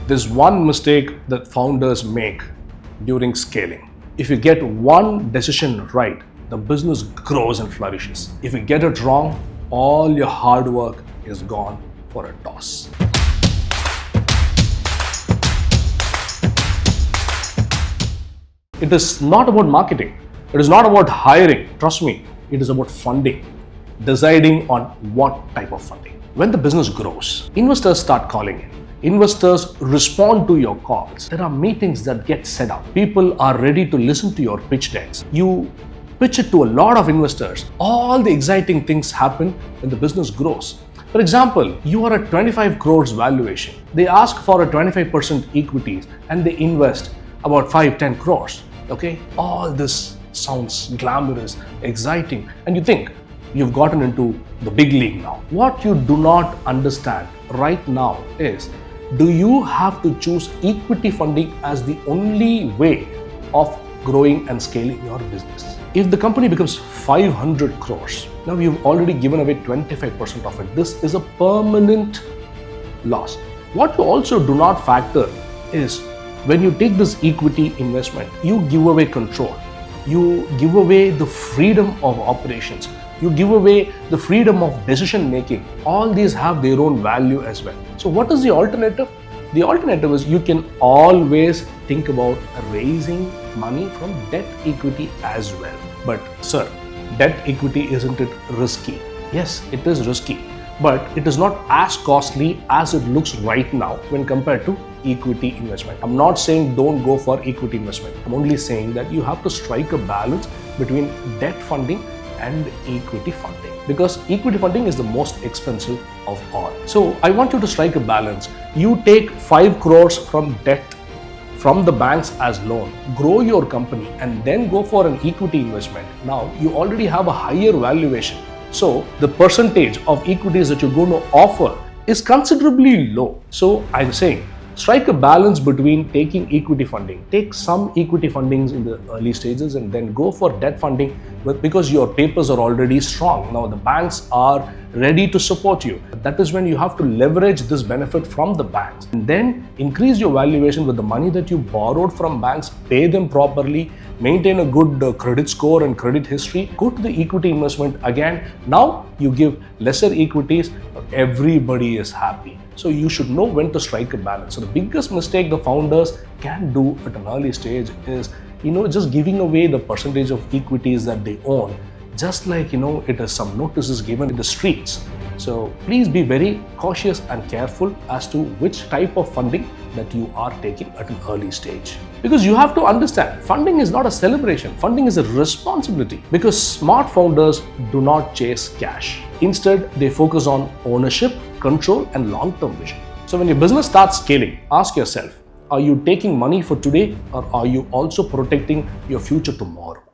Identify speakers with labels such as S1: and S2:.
S1: There's one mistake that founders make during scaling. If you get one decision right, the business grows and flourishes. If you get it wrong, all your hard work is gone for a toss. It is not about marketing. It is not about hiring. Trust me, it is about funding, deciding on what type of funding. When the business grows, investors start calling in. Investors respond to your calls. There are meetings that get set up. People are ready to listen to your pitch decks. You pitch it to a lot of investors. All the exciting things happen when the business grows. For example, you are at 25 crores valuation. They ask for a 25% equities and they invest about 5-10 crores. Okay, all this sounds glamorous, exciting, and you think you've gotten into the big league now. What you do not understand right now is, do you have to choose equity funding as the only way of growing and scaling your business? If the company becomes 500 crores, now you've already given away 25% of it. This is a permanent loss. What you also do not factor is, when you take this equity investment, you give away control. You give away the freedom of operations. You give away the freedom of decision making. All these have their own value as well. So what is the alternative? The alternative is, you can always think about raising money from debt equity as well. But sir, debt equity, isn't it risky? Yes, it is risky, but it is not as costly as it looks right now when compared to equity investment. I'm not saying don't go for equity investment. I'm only saying that you have to strike a balance between debt funding and equity funding, because equity funding is the most expensive of all. So I want you to strike a balance. You take 5 crores from debt from the banks as loan, grow your company, and then go for an equity investment. Now you already have a higher valuation. So the percentage of equities that you're going to offer is considerably low. So I'm saying, strike a balance between taking equity funding. Take some equity fundings in the early stages and then go for debt funding because your papers are already strong. Now the banks are ready to support you. That is when you have to leverage this benefit from the banks and then increase your valuation with the money that you borrowed from banks, pay them properly, maintain a good credit score and credit history, go to the equity investment again. Now you give lesser equities, everybody is happy. So you should know when to strike a balance. So the biggest mistake the founders can do at an early stage is, just giving away the percentage of equities that they own, just like, it is some notices given in the streets. So please be very cautious and careful as to which type of funding that you are taking at an early stage. Because you have to understand, funding is not a celebration. Funding is a responsibility, because smart founders do not chase cash. Instead, they focus on ownership, control, and long-term vision. So when your business starts scaling, ask yourself, are you taking money for today, or are you also protecting your future tomorrow?